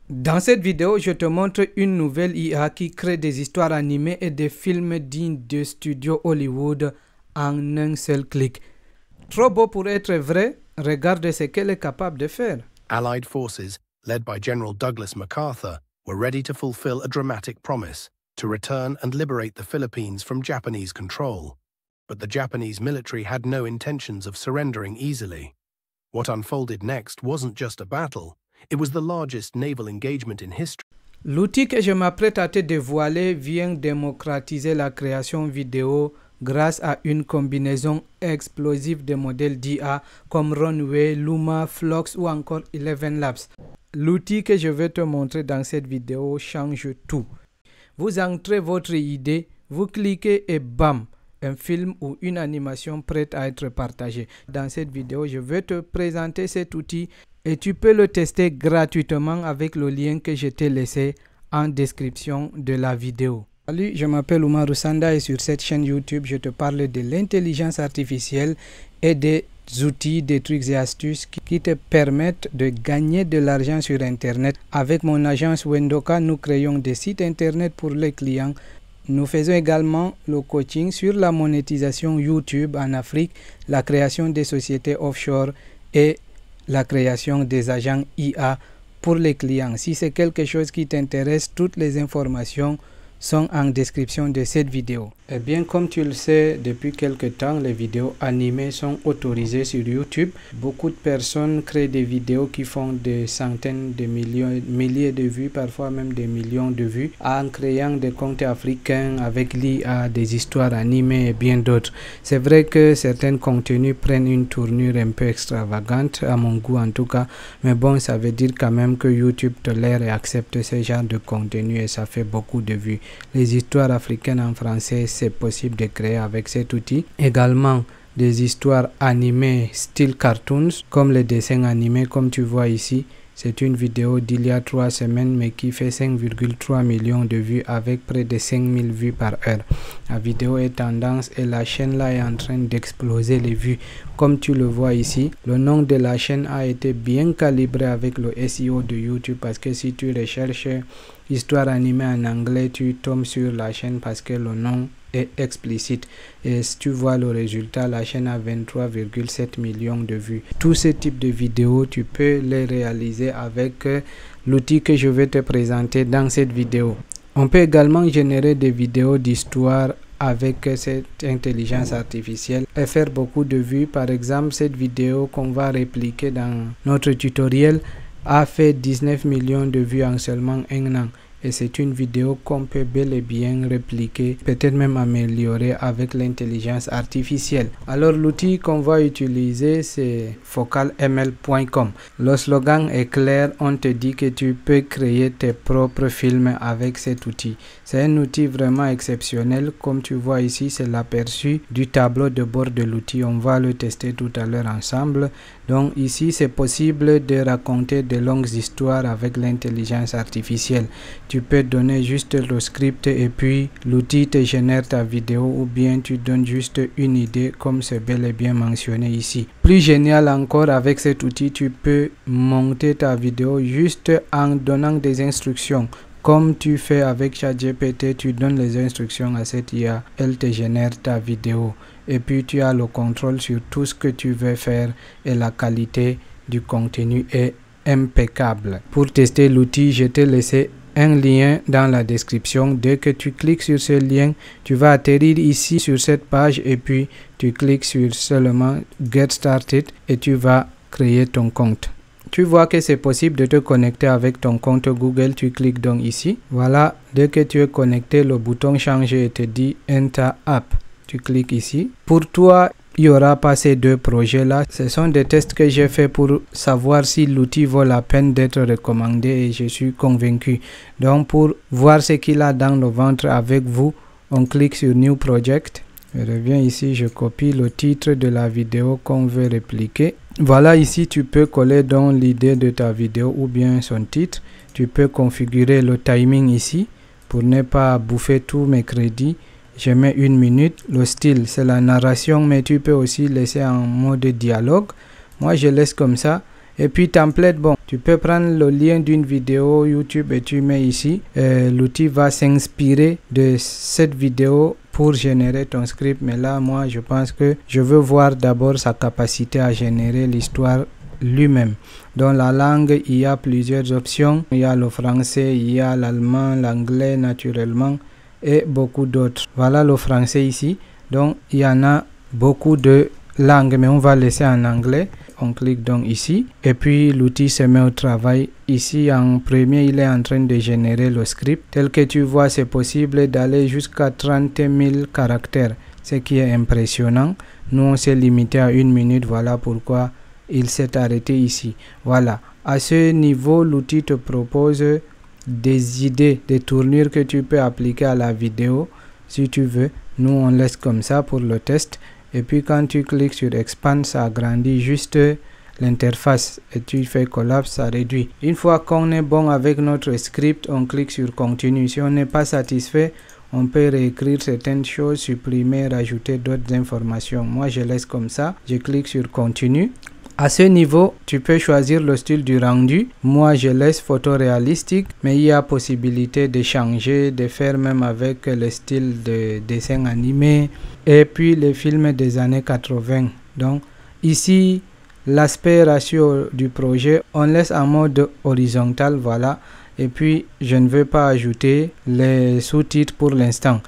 Dans cette vidéo, je te montre une nouvelle IA qui crée des histoires animées et des films dignes de studio Hollywood en un seul clic. Trop beau pour être vrai, regarde ce qu'elle est capable de faire. Allied forces, led by General Douglas MacArthur, were ready to fulfill a dramatic promise to return and liberate the Philippines from Japanese control. But the Japanese military had no intentions of surrendering easily. What unfolded next wasn't just a battle. It was the largest naval engagement in history. L'outil que je m'apprête à te dévoiler vient démocratiser la création vidéo grâce à une combinaison explosive de modèles d'IA comme Runway, Luma, Flux ou encore Eleven Labs. L'outil que je vais te montrer dans cette vidéo change tout. Vous entrez votre idée, vous cliquez et bam, un film ou une animation prête à être partagée. Dans cette vidéo, je vais te présenter cet outil et tu peux le tester gratuitement avec le lien que je t'ai laissé en description de la vidéo. Salut, je m'appelle Oumarou Sanda et sur cette chaîne YouTube, je te parle de l'intelligence artificielle et des outils, des trucs et astuces qui te permettent de gagner de l'argent sur Internet. Avec mon agence Wendoka, nous créons des sites Internet pour les clients. Nous faisons également le coaching sur la monétisation YouTube en Afrique, la création des sociétés offshore et la création des agents IA pour les clients. Si c'est quelque chose qui t'intéresse, toutes les informations sont en description de cette vidéo. Eh bien, comme tu le sais, depuis quelque temps, les vidéos animées sont autorisées sur YouTube. Beaucoup de personnes créent des vidéos qui font des centaines de milliers de vues, parfois même des millions de vues, en créant des comptes africains avec l'IA, des histoires animées et bien d'autres. C'est vrai que certains contenus prennent une tournure un peu extravagante, à mon goût en tout cas, mais bon, ça veut dire quand même que YouTube tolère et accepte ce genre de contenu et ça fait beaucoup de vues. Les histoires africaines en français, c'est possible de créer avec cet outil. Également, des histoires animées style cartoons, comme les dessins animés, comme tu vois ici. C'est une vidéo d'il y a 3 semaines, mais qui fait 5,3 millions de vues avec près de 5000 vues par heure. La vidéo est tendance et la chaîne là est en train d'exploser les vues. Comme tu le vois ici, le nom de la chaîne a été bien calibré avec le SEO de YouTube parce que si tu recherches histoire animée en anglais, tu tombes sur la chaîne parce que le nom est explicite. Et si tu vois le résultat, la chaîne a 23,7 millions de vues. Tous ces types de vidéos, tu peux les réaliser avec l'outil que je vais te présenter dans cette vidéo. On peut également générer des vidéos d'histoire avec cette intelligence artificielle et faire beaucoup de vues. Par exemple, cette vidéo qu'on va répliquer dans notre tutoriel a fait 19 millions de vues en seulement un an. Et c'est une vidéo qu'on peut bel et bien répliquer, peut-être même améliorer avec l'intelligence artificielle. Alors l'outil qu'on va utiliser, c'est focalml.com. Le slogan est clair, on te dit que tu peux créer tes propres films avec cet outil. C'est un outil vraiment exceptionnel. Comme tu vois ici, c'est l'aperçu du tableau de bord de l'outil. On va le tester tout à l'heure ensemble. Donc ici, c'est possible de raconter de longues histoires avec l'intelligence artificielle. Tu peux donner juste le script et puis l'outil te génère ta vidéo ou bien tu donnes juste une idée comme c'est bel et bien mentionné ici. Plus génial encore, avec cet outil, tu peux monter ta vidéo juste en donnant des instructions. Comme tu fais avec ChatGPT, tu donnes les instructions à cette IA, elle te génère ta vidéo. Et puis tu as le contrôle sur tout ce que tu veux faire et la qualité du contenu est impeccable. Pour tester l'outil, je t'ai laissé un lien dans la description. Dès que tu cliques sur ce lien, tu vas atterrir ici sur cette page et puis tu cliques sur seulement Get Started et tu vas créer ton compte. Tu vois que c'est possible de te connecter avec ton compte Google, tu cliques donc ici. Voilà, dès que tu es connecté, le bouton changer et te dit Enter App. Tu cliques ici. Pour toi, il n'y aura pas ces deux projets-là. Ce sont des tests que j'ai fait pour savoir si l'outil vaut la peine d'être recommandé et je suis convaincu. Donc, pour voir ce qu'il a dans le ventre avec vous, on clique sur New Project. Je reviens ici, je copie le titre de la vidéo qu'on veut répliquer. Voilà, ici, tu peux coller dans l'idée de ta vidéo ou bien son titre. Tu peux configurer le timing ici pour ne pas bouffer tous mes crédits. Je mets 1 minute. Le style, c'est la narration, mais tu peux aussi laisser en mode dialogue. Moi, je laisse comme ça. Et puis template, bon, tu peux prendre le lien d'une vidéo YouTube et tu mets ici. L'outil va s'inspirer de cette vidéo pour générer ton script. Mais là, moi, je pense que je veux voir d'abord sa capacité à générer l'histoire lui-même. Dans la langue, il y a plusieurs options. Il y a le français, il y a l'allemand, l'anglais naturellement et beaucoup d'autres. Voilà le français ici. Donc, il y en a beaucoup de langues, mais on va laisser en anglais. On clique donc ici et puis l'outil se met au travail. Ici en premier, il est en train de générer le script. Tel que tu vois, c'est possible d'aller jusqu'à 30 000 caractères, ce qui est impressionnant. Nous, on s'est limité à 1 minute. Voilà pourquoi il s'est arrêté ici. Voilà. À ce niveau, l'outil te propose des idées, des tournures que tu peux appliquer à la vidéo si tu veux. Nous, on laisse comme ça pour le test. Et puis quand tu cliques sur Expand, ça agrandit juste l'interface et tu fais collapse, ça réduit. Une fois qu'on est bon avec notre script, on clique sur Continue. Si on n'est pas satisfait, on peut réécrire certaines choses, supprimer, rajouter d'autres informations. Moi, je laisse comme ça. Je clique sur Continue. À ce niveau, tu peux choisir le style du rendu. Moi, je laisse photoréalistique, mais il y a possibilité de changer, de faire même avec le style de dessin animé et puis les films des années 80. Donc, ici, l'aspect ratio du projet, on laisse en mode horizontal, voilà. Et puis, je ne veux pas ajouter les sous-titres pour l'instant.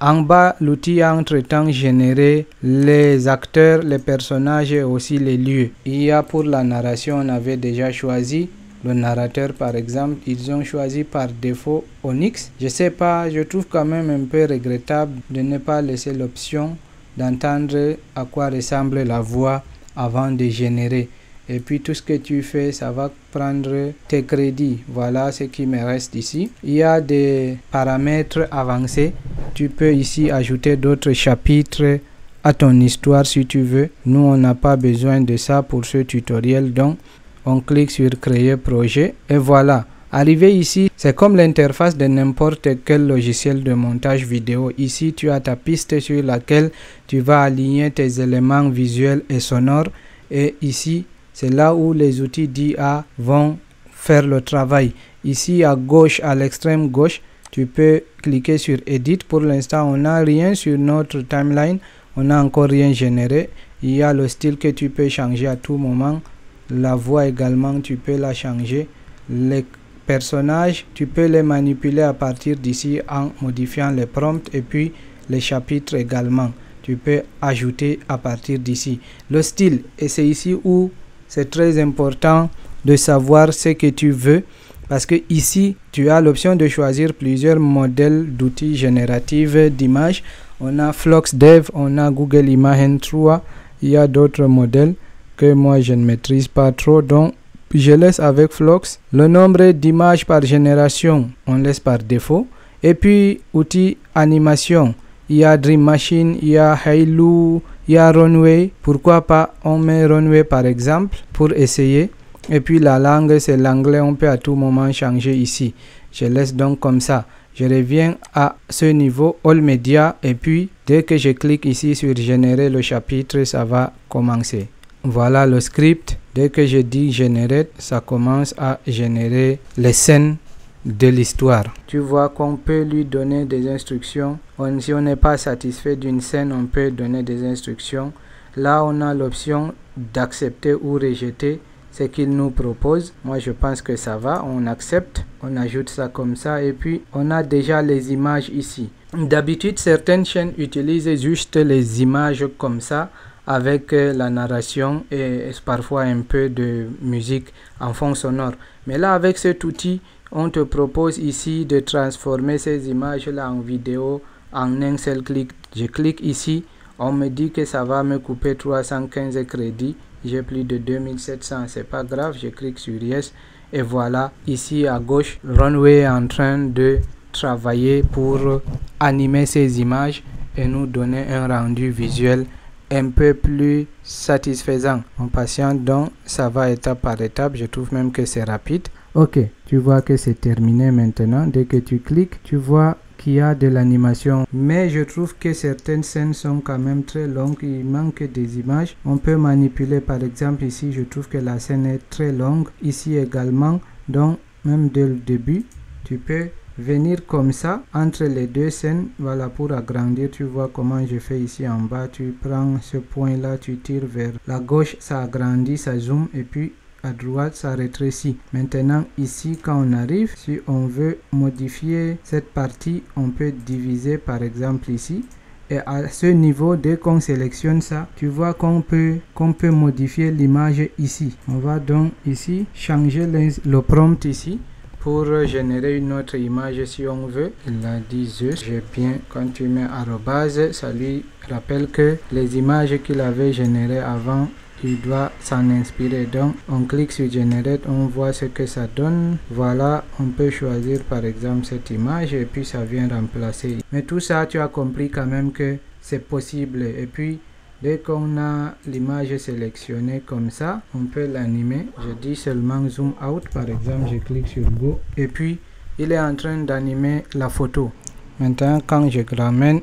En bas, l'outil a entre-temps généré les acteurs, les personnages et aussi les lieux. Il y a pour la narration, on avait déjà choisi le narrateur par exemple. Ils ont choisi par défaut Onyx. Je sais pas, je trouve quand même un peu regrettable de ne pas laisser l'option d'entendre à quoi ressemble la voix avant de générer. Et puis tout ce que tu fais, ça va prendre tes crédits. Voilà ce qui me reste ici. Il y a des paramètres avancés. Tu peux ici ajouter d'autres chapitres à ton histoire si tu veux. Nous, on n'a pas besoin de ça pour ce tutoriel. Donc, on clique sur créer projet. Et voilà. Arrivé ici, c'est comme l'interface de n'importe quel logiciel de montage vidéo. Ici, tu as ta piste sur laquelle tu vas aligner tes éléments visuels et sonores. Et ici, c'est là où les outils d'IA vont faire le travail. Ici à gauche, à l'extrême gauche, tu peux cliquer sur Edit. Pour l'instant, on n'a rien sur notre timeline. On n'a encore rien généré. Il y a le style que tu peux changer à tout moment. La voix également, tu peux la changer. Les personnages, tu peux les manipuler à partir d'ici en modifiant les prompts. Et puis les chapitres également. Tu peux ajouter à partir d'ici. Le style, et c'est ici où c'est très important de savoir ce que tu veux parce que ici, tu as l'option de choisir plusieurs modèles d'outils génératifs d'images. On a FluxDev, on a Google Imagen 3, il y a d'autres modèles que moi je ne maîtrise pas trop. Donc, je laisse avec Flux. Le nombre d'images par génération, on laisse par défaut. Et puis, outils animation. Il y a Dream Machine, il y a Hailu, il y a Runway. Pourquoi pas on met Runway par exemple pour essayer. Et puis la langue, c'est l'anglais. On peut à tout moment changer ici. Je laisse donc comme ça. Je reviens à ce niveau All Media. Et puis dès que je clique ici sur générer le chapitre, ça va commencer. Voilà le script. Dès que je dis générer, ça commence à générer les scènes de l'histoire. Tu vois qu'on peut lui donner des instructions. Si on n'est pas satisfait d'une scène, on peut donner des instructions. Là, on a l'option d'accepter ou rejeter ce qu'il nous propose. Moi, je pense que ça va. On accepte. On ajoute ça comme ça. Et puis, on a déjà les images ici. D'habitude, certaines chaînes utilisent juste les images comme ça avec la narration et parfois un peu de musique en fond sonore. Mais là, avec cet outil, on te propose ici de transformer ces images-là en vidéo en un seul clic. Je clique ici, on me dit que ça va me couper 315 crédits. J'ai plus de 2700, c'est pas grave, je clique sur Yes. Et voilà, ici à gauche, Runway est en train de travailler pour animer ces images et nous donner un rendu visuel un peu plus satisfaisant. On patiente donc, ça va étape par étape, je trouve même que c'est rapide. Ok, tu vois que c'est terminé maintenant. Dès que tu cliques, tu vois qui a de l'animation, mais je trouve que certaines scènes sont quand même très longues, il manque des images. On peut manipuler, par exemple ici je trouve que la scène est très longue, ici également, donc même dès le début tu peux venir comme ça entre les deux scènes. Voilà, pour agrandir, tu vois comment je fais ici en bas, tu prends ce point là, tu tires vers la gauche, ça agrandit, ça zoome, et puis à droite ça rétrécit. Maintenant ici quand on arrive, si on veut modifier cette partie, on peut diviser par exemple ici, et à ce niveau, dès qu'on sélectionne ça, tu vois qu'on peut modifier l'image ici. On va donc ici changer le prompt ici pour générer une autre image si on veut. Il a dit Zeus. J'ai bien, quand tu mets arrobase, ça lui rappelle que les images qu'il avait générées avant, il doit s'en inspirer. Donc on clique sur Generate, on voit ce que ça donne. Voilà, on peut choisir par exemple cette image et puis ça vient remplacer. Mais tout ça, tu as compris quand même que c'est possible. Et puis dès qu'on a l'image sélectionnée comme ça, on peut l'animer. Je dis seulement zoom out, par exemple, je clique sur Go. Et puis, il est en train d'animer la photo. Maintenant, quand je ramène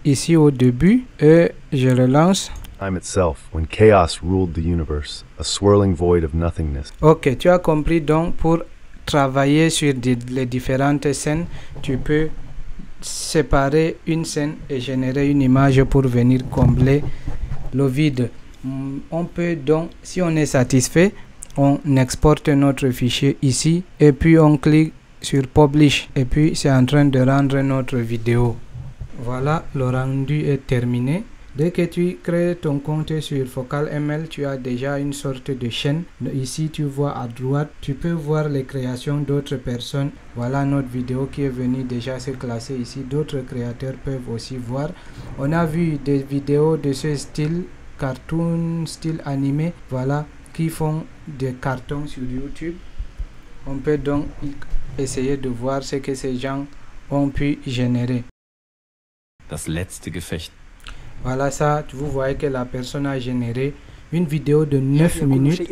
ici au début et je relance. Time itself, when chaos ruled the universe, a swirling void of nothingness. Ok, tu as compris. Donc, pour travailler sur les différentes scènes, tu peux séparer une scène et générer une image pour venir combler le vide. On peut donc, si on est satisfait, on exporte notre fichier ici et puis on clique sur Publish et puis c'est en train de rendre notre vidéo. Voilà, le rendu est terminé. Dès que tu crées ton compte sur FocalML, tu as déjà une sorte de chaîne. Ici, tu vois à droite, tu peux voir les créations d'autres personnes. Voilà notre vidéo qui est venue déjà se classer ici. D'autres créateurs peuvent aussi voir. On a vu des vidéos de ce style, cartoon, style animé, voilà, qui font des cartons sur YouTube. On peut donc essayer de voir ce que ces gens ont pu générer. Das letzte Gefecht. Voilà ça, vous voyez que la personne a généré une vidéo de 9 minutes.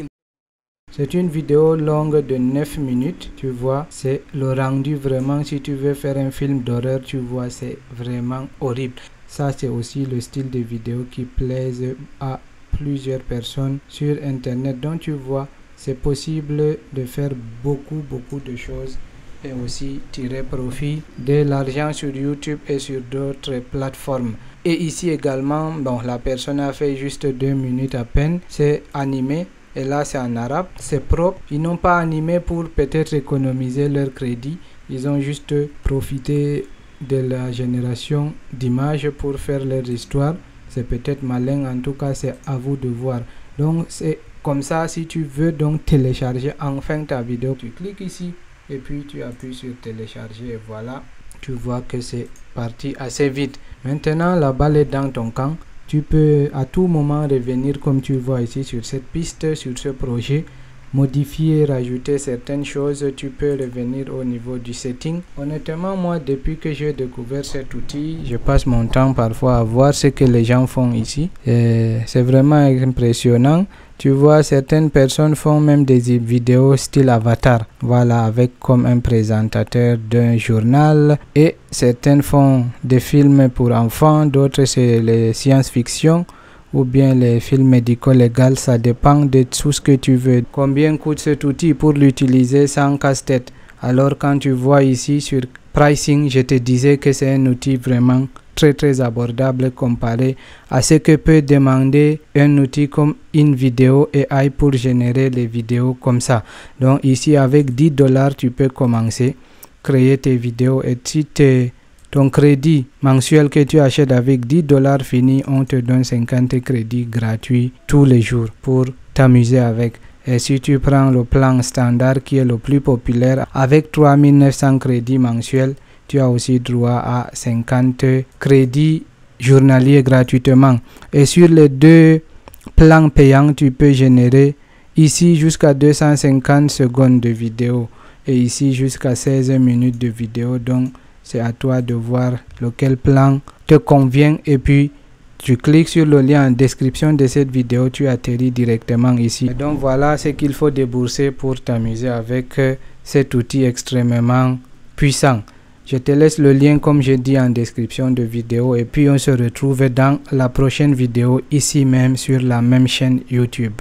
C'est une vidéo longue de 9 minutes, tu vois, c'est le rendu vraiment. Si tu veux faire un film d'horreur, tu vois, c'est vraiment horrible. Ça, c'est aussi le style de vidéo qui plaise à plusieurs personnes sur internet. Donc tu vois, c'est possible de faire beaucoup de choses et aussi tirer profit de l'argent sur YouTube et sur d'autres plateformes. Et ici également, bon, la personne a fait juste 2 minutes à peine, c'est animé. Et là c'est en arabe, c'est propre. Ils n'ont pas animé pour peut-être économiser leur crédit. Ils ont juste profité de la génération d'images pour faire leur histoire. C'est peut-être malin, en tout cas c'est à vous de voir. Donc c'est comme ça. Si tu veux donc télécharger enfin ta vidéo, tu cliques ici et puis tu appuies sur télécharger et voilà, tu vois que c'est parti assez vite. Maintenant la balle est dans ton camp. Tu peux à tout moment revenir comme tu vois ici sur cette piste, sur ce projet, modifier, rajouter certaines choses. Tu peux revenir au niveau du setting. Honnêtement, moi depuis que j'ai découvert cet outil, je passe mon temps parfois à voir ce que les gens font ici. C'est vraiment impressionnant. Tu vois, certaines personnes font même des vidéos style avatar, voilà, avec comme un présentateur d'un journal, et certaines font des films pour enfants, d'autres c'est les science-fiction ou bien les films médico-légaux. Ça dépend de tout ce que tu veux. Combien coûte cet outil pour l'utiliser sans casse-tête? Alors quand tu vois ici sur pricing, je te disais que c'est un outil vraiment très abordable comparé à ce que peut demander un outil comme InVideo AI pour générer les vidéos comme ça. Donc ici avec $10 tu peux commencer créer tes vidéos, et si ton crédit mensuel que tu achètes avec $10 fini, on te donne 50 crédits gratuits tous les jours pour t'amuser avec. Et si tu prends le plan standard qui est le plus populaire avec 3900 crédits mensuels, tu as aussi droit à 50 crédits journaliers gratuitement. Et sur les deux plans payants, tu peux générer ici jusqu'à 250 secondes de vidéo et ici jusqu'à 16 minutes de vidéo. Donc c'est à toi de voir lequel plan te convient et puis tu cliques sur le lien en description de cette vidéo, tu atterris directement ici. Et donc voilà ce qu'il faut débourser pour t'amuser avec cet outil extrêmement puissant. Je te laisse le lien comme j'ai dit en description de vidéo et puis on se retrouve dans la prochaine vidéo ici même sur la même chaîne YouTube.